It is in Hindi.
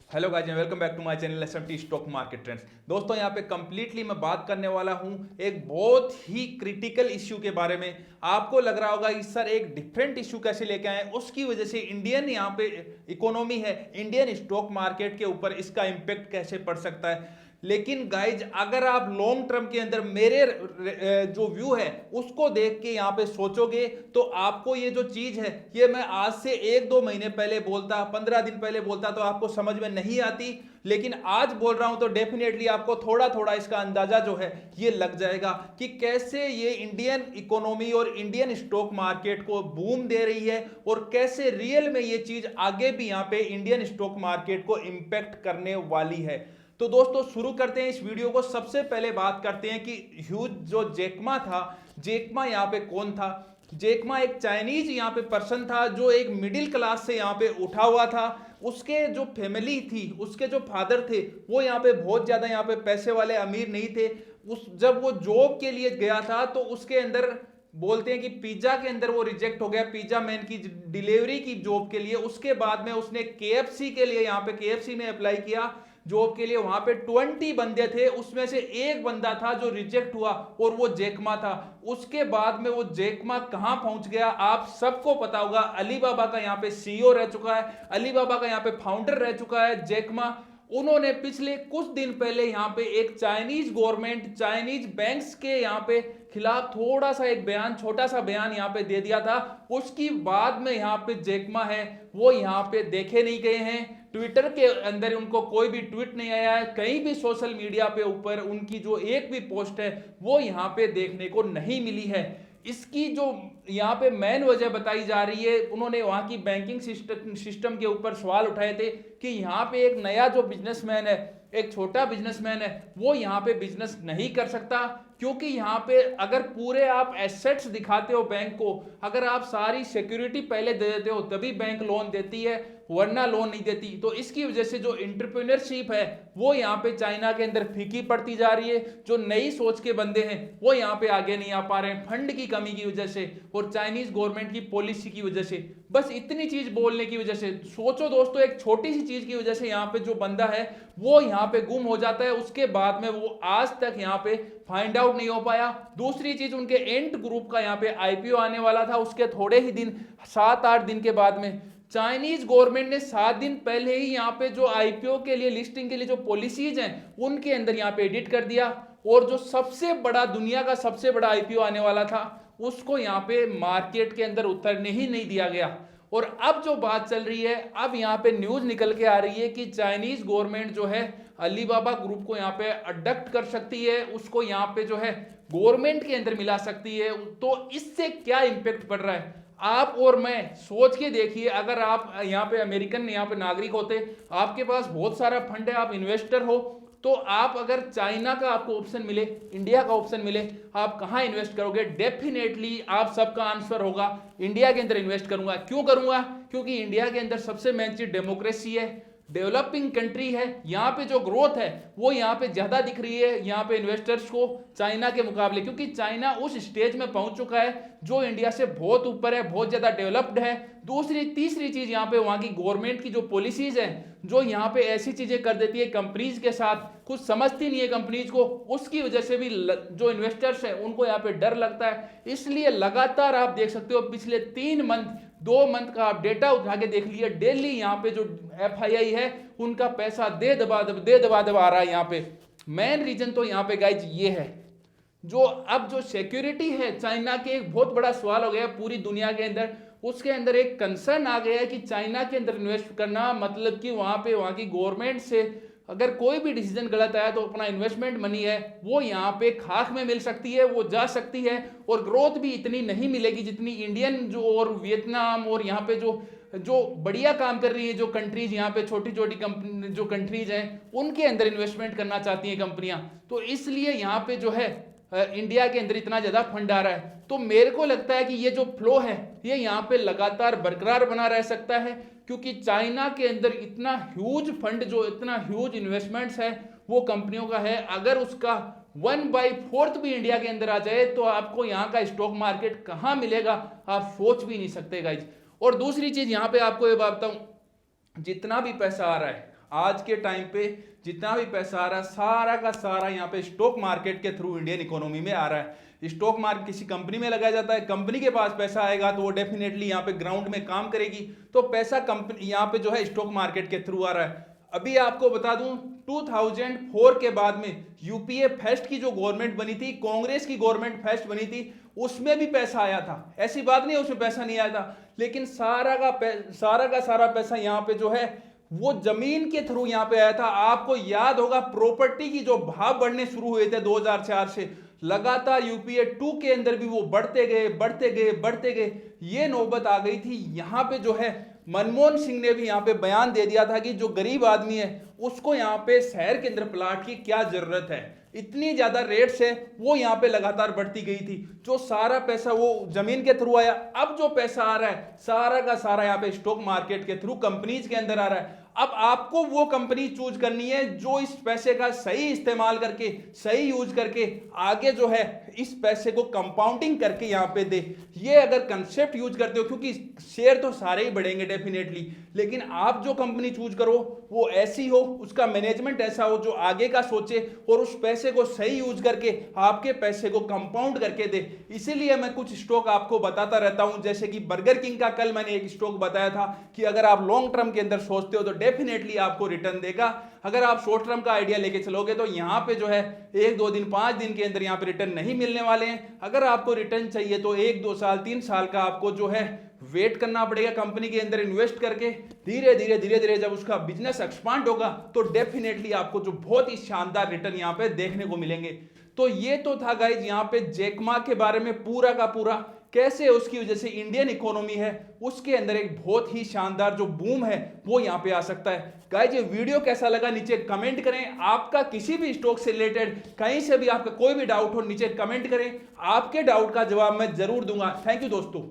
Hello guys, welcome back to my channel SMT stock market trends. दोस्तों यहाँ पे कंप्लीटली मैं बात करने वाला हूँ एक बहुत ही क्रिटिकल इश्यू के बारे में। आपको लग रहा होगा कि सर एक डिफरेंट इश्यू कैसे लेके आए, उसकी वजह से इंडियन यहाँ पे इकोनॉमी है, इंडियन स्टॉक मार्केट के ऊपर इसका इंपैक्ट कैसे पड़ सकता है। लेकिन गाइज अगर आप लॉन्ग टर्म के अंदर मेरे जो व्यू है उसको देख के यहाँ पे सोचोगे तो आपको ये जो चीज है ये मैं आज से 1-2 महीने पहले बोलता, 15 दिन पहले बोलता तो आपको समझ में नहीं आती, लेकिन आज बोल रहा हूं तो डेफिनेटली आपको थोड़ा थोड़ा इसका अंदाजा जो है ये लग जाएगा कि कैसे ये इंडियन इकोनॉमी और इंडियन स्टॉक मार्केट को बूम दे रही है और कैसे रियल में ये चीज आगे भी यहाँ पे इंडियन स्टॉक मार्केट को इंपैक्ट करने वाली है। तो दोस्तों शुरू करते हैं इस वीडियो को। सबसे पहले बात करते हैं कि ह्यूज जो जैकमा था, जैकमा यहाँ पे कौन था। जैकमा एक चाइनीज यहाँ पे पर्सन था जो एक मिडिल क्लास से यहाँ पे उठा हुआ था। उसके जो फैमिली थी, उसके जो फादर थे वो यहाँ पे बहुत ज्यादा यहाँ पे पैसे वाले अमीर नहीं थे। जब वो जॉब के लिए गया था तो उसके अंदर बोलते हैं कि पिज्जा के अंदर वो रिजेक्ट हो गया, पिज्जा मैन की डिलीवरी की जॉब के लिए। उसके बाद में उसने केएफसी के लिए यहाँ पे केएफसी में अप्लाई किया जॉब के लिए। वहां पे 20 बंदे थे, उसमें से एक बंदा था जो रिजेक्ट हुआ और वो जैकमा था। उसके बाद में वो जैकमा कहां पहुंच गया आप सबको पता होगा। अलीबाबा का यहाँ पे सीईओ रह चुका है, अलीबाबा का यहाँ पे फाउंडर रह चुका है जैकमा। उन्होंने पिछले कुछ दिन पहले यहाँ पे एक चाइनीज गवर्नमेंट, चाइनीज बैंक्स के यहाँ पे खिलाफ थोड़ा सा एक बयान, छोटा सा बयान यहाँ पे दे दिया था। उसकी बाद में यहाँ पे जैकमा है वो यहाँ पे देखे नहीं गए हैं। ट्विटर के अंदर उनको कोई भी ट्वीट नहीं आया है, कहीं भी सोशल मीडिया पे ऊपर उनकी जो एक भी पोस्ट है वो यहाँ पे देखने को नहीं मिली है। इसकी जो यहाँ पे मेन वजह बताई जा रही है, उन्होंने वहां की बैंकिंग सिस्टम के ऊपर सवाल उठाए थे कि यहाँ पे एक नया जो बिजनेसमैन है, एक छोटा बिजनेसमैन है, वो यहाँ पे बिजनेस नहीं कर सकता क्योंकि यहाँ पे अगर पूरे आप एसेट्स दिखाते हो बैंक को, अगर आप सारी सिक्योरिटी पहले दे देते हो तभी बैंक लोन देती है, वरना लोन नहीं देती। तो इसकी वजह से जो एंटरप्रेन्योरशिप है वो यहाँ पे चाइना के अंदर फीकी पड़ती जा रही है। जो नई सोच के बंदे हैं वो यहाँ पे आगे नहीं आ पा रहे हैं, फंड की कमी की वजह से और चाइनीज गवर्नमेंट की पॉलिसी की वजह से। बस इतनी चीज बोलने की वजह से, सोचो दोस्तों, एक छोटी सी चीज की वजह से यहाँ पे जो बंदा है वो यहाँ पे गुम हो जाता है। उसके बाद में वो आज तक यहाँ पे फाइंड आउट नहीं हो पाया। दूसरी चीज, उनके एंट ग्रुप का यहाँ पे आईपीओ आने वाला था, उसके थोड़े ही दिन, 7-8 दिन के बाद में चाइनीज गवर्नमेंट ने 7 दिन पहले ही यहाँ पे जो आईपीओ के लिए, लिस्टिंग के लिए जो पॉलिसीज हैं उनके अंदर यहाँ पे एडिट कर दिया। और जो सबसे बड़ा, दुनिया का सबसे बड़ा आईपीओ आने वाला था उसको यहाँ पे मार्केट के अंदर उतरने ही नहीं दिया गया। और अब जो बात चल रही है, अब यहाँ पे न्यूज निकल के आ रही है कि चाइनीज गवर्नमेंट जो है अलीबाबा ग्रुप को यहाँ पे अडॉप्ट कर सकती है, उसको यहाँ पे जो है गवर्नमेंट के अंदर मिला सकती है। तो इससे क्या इंपैक्ट पड़ रहा है आप और मैं सोच के देखिए। अगर आप यहाँ पे अमेरिकन यहाँ पे नागरिक होते, आपके पास बहुत सारा फंड है, आप इन्वेस्टर हो, तो आप अगर चाइना का आपको ऑप्शन मिले, इंडिया का ऑप्शन मिले, आप कहाँ इन्वेस्ट करोगे? डेफिनेटली आप सबका आंसर होगा इंडिया के अंदर इन्वेस्ट करूंगा। क्यों करूंगा? क्योंकि इंडिया के अंदर सबसे मेन चीज डेमोक्रेसी है, डेवलपिंग कंट्री है, यहाँ पे जो ग्रोथ है वो यहाँ पे ज्यादा दिख रही है यहाँ पे इन्वेस्टर्स को चाइना के मुकाबले, क्योंकि चाइना उस स्टेज में पहुंच चुका है जो इंडिया से बहुत ऊपर है, बहुत ज्यादा डेवलप्ड है। तीसरी चीज यहाँ पे वहां की गवर्नमेंट की जो पॉलिसीज है, जो यहाँ पे ऐसी चीजें कर देती है कंपनीज के साथ, कुछ समझती नहीं है कंपनीज को, उसकी वजह से भी जो इन्वेस्टर्स है उनको यहाँ पे डर लगता है। इसलिए लगातार आप देख सकते हो पिछले 2 मंथ का आप डेटा उठा के देख लिया, डेली यहाँ पे जो एफआईआई है उनका पैसा दे दबा आ रहा है यहाँ पे। मेन रीजन तो यहाँ पे गाइज ये है, जो अब जो सिक्योरिटी है चाइना के, एक बहुत बड़ा सवाल हो गया पूरी दुनिया के अंदर। उसके अंदर एक कंसर्न आ गया है कि चाइना के अंदर इन्वेस्ट करना मतलब कि वहां की गवर्नमेंट से अगर कोई भी डिसीजन गलत आया तो अपना इन्वेस्टमेंट मनी है वो यहाँ पे खाक में मिल सकती है, वो जा सकती है और ग्रोथ भी इतनी नहीं मिलेगी जितनी इंडियन जो और वियतनाम और यहाँ पे जो बढ़िया काम कर रही है जो कंट्रीज, यहाँ पे छोटी छोटी कंपनी जो कंट्रीज हैं उनके अंदर इन्वेस्टमेंट करना चाहती हैं कंपनियां। तो इसलिए यहाँ पे जो है इंडिया के अंदर इतना ज्यादा फंड आ रहा है। तो मेरे को लगता है कि ये जो फ्लो है ये यहाँ पे लगातार बरकरार बना रह सकता है, क्योंकि चाइना के अंदर इतना ह्यूज फंड, जो इतना ह्यूज इन्वेस्टमेंट्स है वो कंपनियों का है। अगर उसका 1/4 भी इंडिया के अंदर आ जाए तो आपको यहाँ का स्टॉक मार्केट कहाँ मिलेगा आप सोच भी नहीं सकते गाइज। और दूसरी चीज यहाँ पे आपको ये बात बताऊं, जितना भी पैसा आ रहा है आज के टाइम पे जितना भी पैसा आ रहा है सारा का सारा यहाँ पे स्टॉक मार्केट के थ्रू इंडियन इकोनॉमी में आ रहा है। स्टॉक मार्केट किसी कंपनी में लगाया जाता है, कंपनी के पास पैसा आएगा तो वो डेफिनेटली यहाँ पे ग्राउंड में काम करेगी, तो पैसा कंपनी यहाँ पे जो है स्टॉक मार्केट के थ्रू आ रहा है। अभी आपको बता दूं 2004 के बाद में यूपीए फर्स्ट की जो गवर्नमेंट बनी थी, कांग्रेस की गवर्नमेंट फर्स्ट बनी थी, उसमें भी पैसा आया था, ऐसी बात नहीं है उसमें पैसा नहीं आया था, लेकिन सारा का सारा पैसा यहाँ पे जो है वो जमीन के थ्रू यहाँ पे आया था। आपको याद होगा प्रॉपर्टी की जो भाव बढ़ने शुरू हुए थे 2004 से, लगातार यूपीए 2 के अंदर भी वो बढ़ते गए बढ़ते गए बढ़ते गए। ये नौबत आ गई थी यहाँ पे जो है मनमोहन सिंह ने भी यहाँ पे बयान दे दिया था कि जो गरीब आदमी है उसको यहाँ पे शहर के अंदर प्लाट की क्या जरूरत है, इतनी ज्यादा रेट्स है वो यहाँ पे लगातार बढ़ती गई थी। जो सारा पैसा वो जमीन के थ्रू आया, अब जो पैसा आ रहा है सारा का सारा यहाँ पे स्टॉक मार्केट के थ्रू कंपनीज के अंदर आ रहा है। अब आपको वो कंपनी चूज करनी है जो इस पैसे का सही इस्तेमाल करके, सही यूज करके आगे जो है इस पैसे को कंपाउंडिंग करके यहाँ पे दे। ये अगर कंसेप्ट यूज करते हो, क्योंकि शेयर तो सारे ही बढ़ेंगे डेफिनेटली, लेकिन आप जो कंपनी चूज करो वो ऐसी हो, उसका मैनेजमेंट ऐसा हो जो आगे का सोचे और उस पैसे को सही यूज करके आपके पैसे को कंपाउंड करके दे। इसीलिए मैं कुछ स्टॉक आपको बताता रहता हूं, जैसे कि बर्गर किंग का कल मैंने एक स्टॉक बताया था कि अगर आप लॉन्ग टर्म के अंदर सोचते हो तो डेफिनेटली आपको रिटर्न देगा। अगर आप शॉर्ट टर्म का आइडिया लेके चलोगे तो यहाँ पे जो है 1-2 दिन 5 दिन के अंदर यहाँ पे रिटर्न नहीं मिलने वाले हैं। अगर आपको रिटर्न चाहिए तो 1-2 साल 3 साल का आपको जो है वेट करना पड़ेगा, कंपनी के अंदर इन्वेस्ट करके धीरे धीरे जब उसका बिजनेस एक्सपांड होगा तो डेफिनेटली आपको जो बहुत ही शानदार रिटर्न यहाँ पे देखने को मिलेंगे। तो ये तो था गाइज यहाँ पे जैक मा के बारे में पूरा का पूरा, कैसे उसकी वजह से इंडियन इकोनॉमी है उसके अंदर एक बहुत ही शानदार जो बूम है वो यहाँ पे आ सकता है। गाइज ये वीडियो कैसा लगा नीचे कमेंट करें। आपका किसी भी स्टॉक से रिलेटेड कहीं से भी आपका कोई भी डाउट हो नीचे कमेंट करें, आपके डाउट का जवाब मैं जरूर दूंगा। थैंक यू दोस्तों।